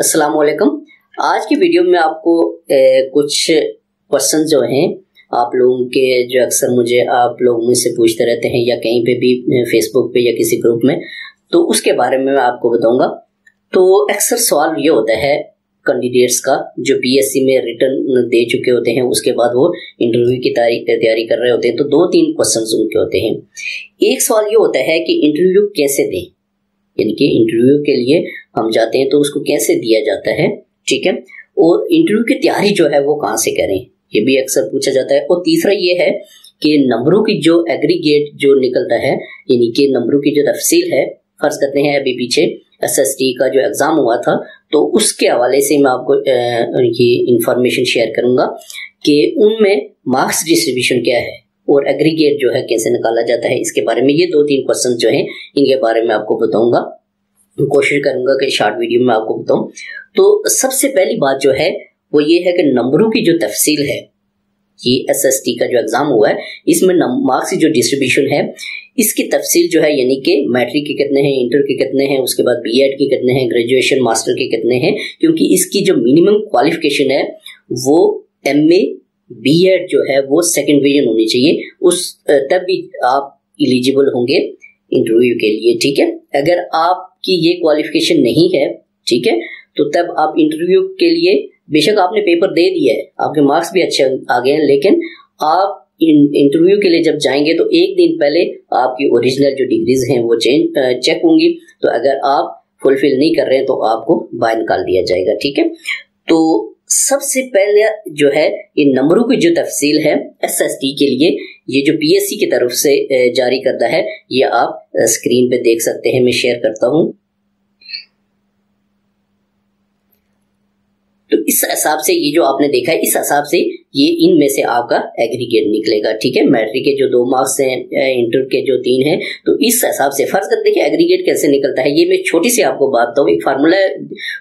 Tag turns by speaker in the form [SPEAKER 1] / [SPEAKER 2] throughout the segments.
[SPEAKER 1] अस्सलाम वालेकुम। आज की वीडियो में आपको कुछ क्वेश्चन जो हैं आप लोगों के जो अक्सर मुझे आप लोग मुझसे पूछते रहते हैं या कहीं पे भी फेसबुक पे या किसी ग्रुप में, तो उसके बारे में मैं आपको बताऊंगा। तो अक्सर सवाल ये होता है कैंडिडेट्स का जो पीएससी में रिटर्न दे चुके होते हैं, उसके बाद वो इंटरव्यू की तैयारी कर रहे होते हैं, तो 2-3 क्वेश्चन उनके होते हैं। एक सवाल ये होता है कि इंटरव्यू कैसे दें, यानी कि इंटरव्यू के लिए हम जाते हैं तो उसको कैसे दिया जाता है, ठीक है। और इंटरव्यू की तैयारी जो है वो कहाँ से करें, ये भी अक्सर पूछा जाता है। और तीसरा ये है कि नंबरों की जो एग्रीगेट जो निकलता है, यानी कि नंबरों की जो तफसील है, फर्ज करते हैं अभी पीछे एसएसटी का जो एग्जाम हुआ था, तो उसके हवाले से मैं आपको ये इंफॉर्मेशन शेयर करूंगा कि उनमें मार्क्स डिस्ट्रीब्यूशन क्या है और एग्रीगेट जो है कैसे निकाला जाता है। इसके बारे में ये 2-3 क्वेश्चन जो हैं इनके बारे में आपको बताऊंगा, कोशिश करूंगा कि शॉर्ट वीडियो में आपको बताऊं। तो सबसे पहली बात जो है वो ये है कि नंबरों की जो तफसील है, ये एसएसटी का जो एग्जाम हुआ है इसमें मार्क्स की जो डिस्ट्रीब्यूशन है इसकी तफसील जो है, यानी कि मैट्रिक के कितने हैं, इंटर के कितने हैं, उसके बाद बीएड के कितने हैं, ग्रेजुएशन मास्टर के कितने हैं, क्योंकि इसकी जो मिनिमम क्वालिफिकेशन है वो एमए बीएड जो है वो सेकंड डिवीजन होनी चाहिए, उस तब भी आप एलिजिबल होंगे इंटरव्यू के लिए, ठीक है। अगर आपकी ये क्वालिफिकेशन नहीं है, ठीक है, तो तब आप इंटरव्यू के लिए बेशक आपने पेपर दे दिया है, आपके मार्क्स भी अच्छे आ गए हैं, लेकिन आप इंटरव्यू के लिए जब जाएंगे तो एक दिन पहले आपकी ओरिजिनल जो डिग्रीज हैं वो चेक होंगी। तो अगर आप फुलफिल नहीं कर रहे हैं तो आपको बाहर निकाल दिया जाएगा, ठीक है। तो सबसे पहले जो है ये नंबरों की जो तफसील है एसएसटी के लिए, ये जो पीएससी की तरफ से जारी करता है, ये आप स्क्रीन पे देख सकते हैं, मैं शेयर करता हूं। तो इस हिसाब से ये जो आपने देखा है, इस हिसाब से ये इनमें से आपका एग्रीगेट निकलेगा, ठीक है। मैट्रिक के जो 2 मार्क्स हैं, इंटर के जो 3 हैं, तो इस हिसाब से फर्ज करते हैं एग्रीगेट कैसे निकलता है। ये मैं छोटी सी आपको बात बताऊं, एक फार्मूला है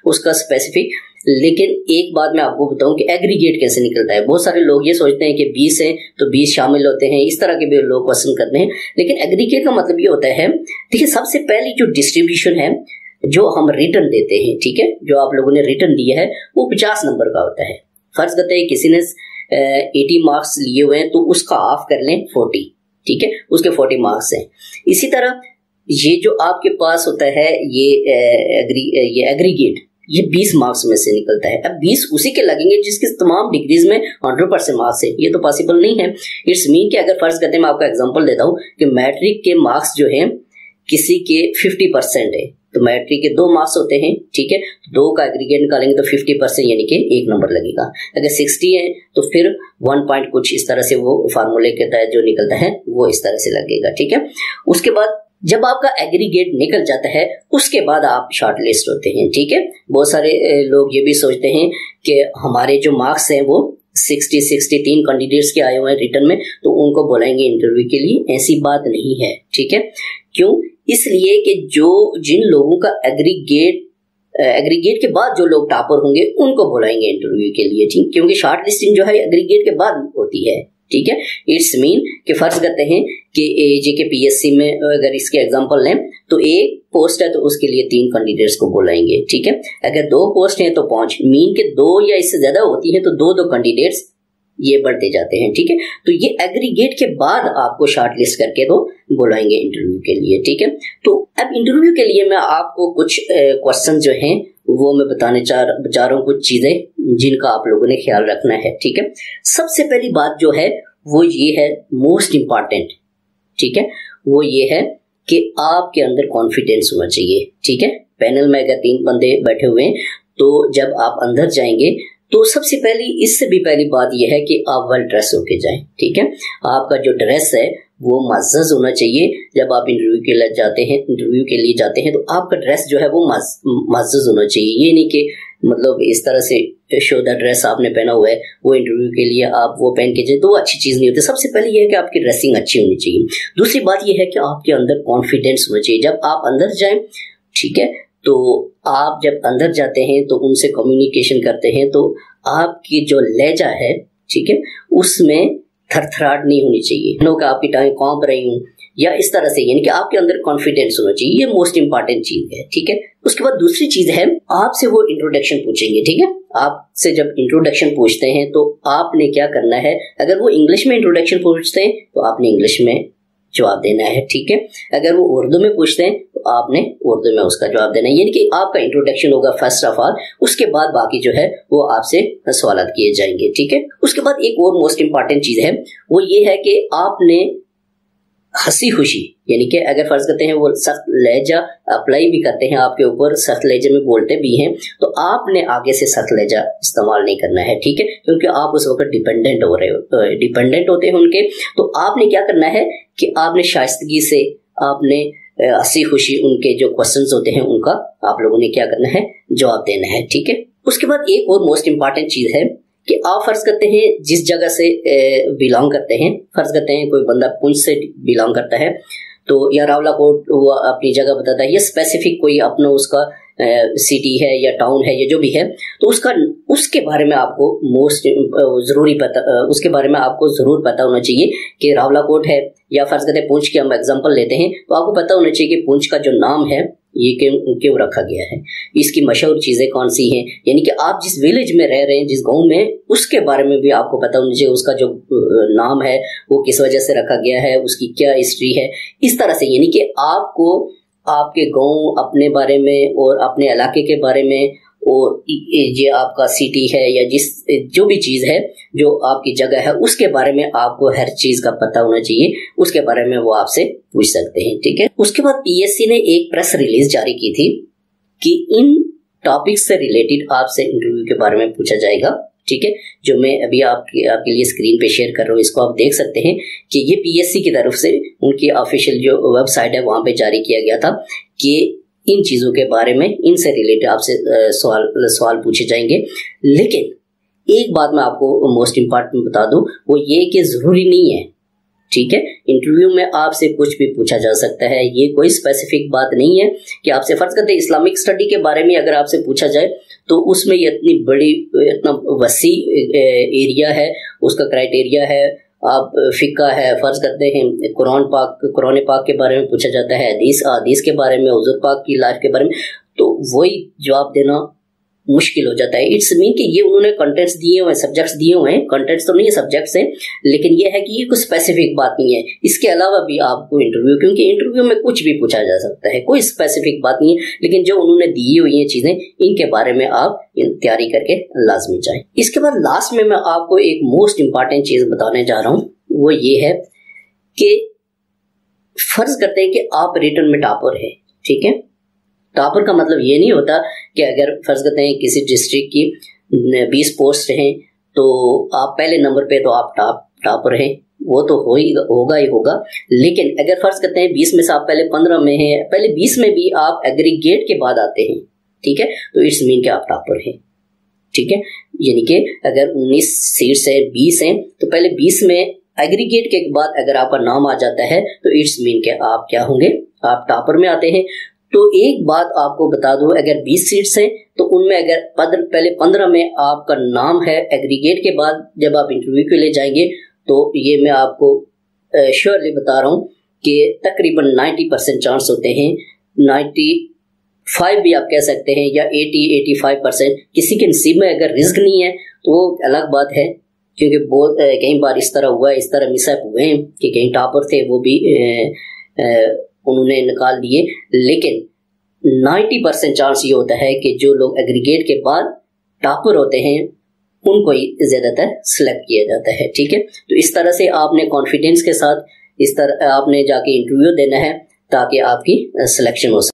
[SPEAKER 1] उसका स्पेसिफिक, लेकिन एक बात मैं आपको बताऊं कि एग्रीगेट कैसे निकलता है। बहुत सारे लोग ये सोचते हैं कि 20 है तो 20 शामिल होते हैं, इस तरह के भी लोग क्वेश्चन करते हैं, लेकिन एग्रीगेट का मतलब ये होता है, देखिए सबसे पहली जो डिस्ट्रीब्यूशन है जो हम रिटर्न देते हैं, ठीक है, जो आप लोगों ने रिटर्न दिया है वो 50 नंबर का होता है। फर्ज करते हैं किसी ने 80 मार्क्स लिए हुए हैं तो उसका हाफ कर लें 40, ठीक है, उसके 40 मार्क्स हैं। इसी तरह ये जो आपके पास होता है ये एग्रीगेट, ये 20 मार्क्स में से निकलता है। अब 20 उसी के लगेंगे जिसके तमाम डिग्रीज में 100% मार्क्स है, ये तो पॉसिबल नहीं है। इट्स मीन कि अगर फर्ज करते हैं, मैं आपको एग्जांपल देता हूं कि मैट्रिक के मार्क्स जो हैं किसी के 50% है, तो मैट्रिक के 2 मार्क्स होते हैं, ठीक है, 2 का एग्रीगेट निकालेंगे तो 50% यानी कि 1 नंबर लगेगा। अगर 60 है तो फिर 1 पॉइंट कुछ इस तरह से वो फार्मूले के तहत जो निकलता है वो इस तरह से लगेगा, ठीक है। उसके बाद जब आपका एग्रीगेट निकल जाता है उसके बाद आप शॉर्ट लिस्ट होते हैं, ठीक है। बहुत सारे लोग ये भी सोचते हैं कि हमारे जो मार्क्स हैं वो 63 कैंडिडेट्स के आए हुए हैं रिटर्न में, तो उनको बुलाएंगे इंटरव्यू के लिए। ऐसी बात नहीं है, ठीक है। क्यों? इसलिए कि जिन लोगों का एग्रीगेट के बाद जो लोग टॉपर होंगे उनको बुलाएंगे इंटरव्यू के लिए, ठीक, क्योंकि शॉर्ट लिस्टिंग जो है एग्रीगेट के बाद होती है, ठीक है। इट्स मीन कि फर्ज करते हैं कि जेके पीएससी में अगर इसके एग्जांपल लें तो एक पोस्ट है तो उसके लिए 3 कैंडिडेट्स को बुलाएंगे, ठीक है। अगर 2 पोस्ट हैं तो 5, मीन के 2 या इससे ज्यादा होती है तो 2 कैंडिडेट्स ये बढ़ते जाते हैं, ठीक है। तो ये एग्रीगेट के बाद आपको शॉर्ट लिस्ट करके तो बुलाएंगे इंटरव्यू के लिए, ठीक है। तो अब इंटरव्यू के लिए मैं आपको कुछ क्वेश्चन जो हैं वो मैं बताने चाह रहा हूँ, कुछ चीजें जिनका आप लोगों ने ख्याल रखना है, ठीक है। सबसे पहली बात जो है वो ये है मोस्ट इंपॉर्टेंट, ठीक है, वो ये है कि आपके अंदर कॉन्फिडेंस होना चाहिए, ठीक है। पैनल में अगर 3 बंदे बैठे हुए हैं तो जब आप अंदर जाएंगे तो सबसे पहली इससे भी पहली बात यह है कि आप वेल ड्रेस होके जाएं, ठीक है। आपका जो ड्रेस है वो मुअज़्ज़ज़ होना चाहिए। जब आप इंटरव्यू के लिए जाते हैं तो आपका ड्रेस जो है वो मुअज़्ज़ज़ होना चाहिए। ये नहीं कि मतलब इस तरह से शोदा ड्रेस आपने पहना हुआ है वो इंटरव्यू के लिए आप वो पहन के जाए तो वो अच्छी चीज नहीं होती। सबसे पहले ये है कि आपकी ड्रेसिंग अच्छी होनी चाहिए। दूसरी बात ये है कि आपके अंदर कॉन्फिडेंस होना चाहिए। जब आप अंदर जाएं, ठीक है, तो आप जब अंदर जाते हैं तो उनसे कम्युनिकेशन करते हैं तो आपकी जो लहजा है, ठीक है, उसमें थरथराहट नहीं होनी चाहिए। नो कि आपकी टांगें कांप रही हूँ या इस तरह से, यानी कि आपके अंदर कॉन्फिडेंस होना चाहिए, ये मोस्ट इंपॉर्टेंट चीज है। ठीक है, उसके बाद दूसरी चीज है, आपसे वो इंट्रोडक्शन पूछेंगे। ठीक है, आपसे जब इंट्रोडक्शन पूछते हैं तो आपने क्या करना है, अगर वो इंग्लिश में इंट्रोडक्शन पूछते हैं तो आपने इंग्लिश में जवाब देना है। ठीक है, अगर वो उर्दू में पूछते हैं तो आपने उर्दू में उसका जवाब देना है, यानी कि आपका इंट्रोडक्शन होगा फर्स्ट ऑफ ऑल, उसके बाद बाकी जो है वो आपसे सवाल किए जाएंगे। ठीक है, उसके बाद एक और मोस्ट इंपॉर्टेंट चीज है, वो ये है कि आपने हंसी खुशी, यानी कि अगर फर्ज करते हैं वो सख्त लहजा अप्लाई भी करते हैं आपके ऊपर, सख्त लहजे में बोलते भी हैं, तो आपने आगे से सख्त लहजा इस्तेमाल नहीं करना है। ठीक है, क्योंकि आप उस वक्त डिपेंडेंट होते हैं उनके, तो आपने क्या करना है कि आपने शाइस्तगी से, आपने हंसी खुशी उनके जो क्वेश्चंस होते हैं उनका आप लोगों ने क्या करना है, जवाब देना है। ठीक है, उसके बाद एक और मोस्ट इंपॉर्टेंट चीज है कि आप फर्ज करते हैं जिस जगह से बिलोंग करते हैं, फर्ज करते हैं कोई बंदा पुंछ से बिलोंग करता है तो या रावलाकोट वो अपनी जगह बताता है, या स्पेसिफिक कोई अपना उसका सिटी है या टाउन है या जो भी है, तो उसके बारे में आपको उसके बारे में आपको जरूर पता होना चाहिए कि रावलाकोट है, या फर्ज करते हैं पुंछ की हम एग्जांपल लेते हैं, तो आपको पता होना चाहिए कि पुंछ का जो नाम है ये क्यों रखा गया है, इसकी मशहूर चीजें कौन सी हैं, यानी कि आप जिस विलेज में रह रहे हैं, जिस गांव में, उसके बारे में भी आपको पता होना चाहिए, उसका जो नाम है वो किस वजह से रखा गया है, उसकी क्या हिस्ट्री है, इस तरह से, यानी कि आपको आपके गांव, अपने बारे में और अपने इलाके के बारे में, और ये आपका सिटी है या जो भी चीज है जो आपकी जगह है, उसके बारे में आपको हर चीज का पता होना चाहिए, उसके बारे में वो आपसे पूछ सकते हैं। ठीक है, उसके बाद पीएससी ने एक प्रेस रिलीज जारी की थी कि इन टॉपिक्स से रिलेटेड आपसे इंटरव्यू के बारे में पूछा जाएगा। ठीक है, जो मैं अभी आपके लिए स्क्रीन पे शेयर कर रहा हूँ, इसको आप देख सकते हैं कि ये पीएससी की तरफ से उनकी ऑफिशियल जो वेबसाइट है वहां पे जारी किया गया था कि इन चीजों के बारे में, इनसे रिलेटेड आपसे सवाल पूछे जाएंगे। लेकिन एक बात मैं आपको मोस्ट इंपॉर्टेंट बता दूं, वो ये कि जरूरी नहीं है। ठीक है, इंटरव्यू में आपसे कुछ भी पूछा जा सकता है, ये कोई स्पेसिफिक बात नहीं है कि आपसे, फर्ज करते हैं इस्लामिक स्टडी के बारे में अगर आपसे पूछा जाए तो उसमें इतना वसी एरिया है, उसका क्राइटेरिया है, आप फिक्का है, फर्ज करते हैं कुरान पाक के बारे में पूछा जाता है, हदीस के बारे में, हुजूर पाक की लाइफ के बारे में, तो वही जवाब देना मुश्किल हो जाता है। इट्स मीन कि ये उन्होंने कंटेंट्स दिए हुए हैं, सब्जेक्ट्स दिए हुए हैं, कंटेंट्स तो नहीं है, सब्जेक्ट्स हैं, लेकिन ये है कि ये कुछ स्पेसिफिक बात नहीं है। इसके अलावा भी आपको इंटरव्यू, क्योंकि इंटरव्यू में कुछ भी पूछा जा सकता है, कोई स्पेसिफिक बात नहीं है, लेकिन जो उन्होंने दी हुई है चीजें, इनके बारे में आप तैयारी करके लाजमी जाएं। इसके बाद लास्ट में मैं आपको एक मोस्ट इंपॉर्टेंट चीज बताने जा रहा हूं, वो ये है कि फर्ज करते हैं कि आप रिटर्न में टॉपर है। ठीक है, टॉपर का मतलब ये नहीं होता कि अगर फर्ज करते हैं किसी डिस्ट्रिक्ट की 20 पोस्ट हैं तो आप पहले नंबर पे, तो आप टॉपर हैं, वो तो होगा ही होगा। लेकिन अगर फर्ज करते हैं 20 में से आप पहले 15 में हैं, पहले 20 में भी आप एग्रीगेट के बाद आते हैं, ठीक है, तो इट्स मीन कि आप टॉपर हैं। ठीक है, यानी कि अगर 19 सीट्स है, 20 हैं, तो पहले 20 में एग्रीगेट के बाद अगर आपका नाम आ जाता है तो इट्स मीन कि आप क्या होंगे, आप टॉपर में आते हैं। तो एक बात आपको बता दूं, अगर 20 सीट्स हैं तो उनमें अगर पहले 15 में आपका नाम है, एग्रीगेट के बाद जब आप इंटरव्यू के लिए जाएंगे तो ये मैं आपको श्योरली बता रहा हूं कि तकरीबन 90% चांस होते हैं, 95 भी आप कह सकते हैं, या 80-85%। किसी के नसीब में अगर रिस्क नहीं है तो वो अलग बात है, क्योंकि बहुत कई बार इस तरह हुआ है, इस तरह मिसअप हुए हैं कि कई टॉपर थे वो भी उन्होंने निकाल दिए। लेकिन 90% चांस ये होता है कि जो लोग एग्रीगेट के बाद टॉपर होते हैं उनको ही ज्यादातर सिलेक्ट किया जाता है। ठीक है, तो इस तरह से आपने कॉन्फिडेंस के साथ इस तरह आपने जाके इंटरव्यू देना है ताकि आपकी सिलेक्शन हो सके।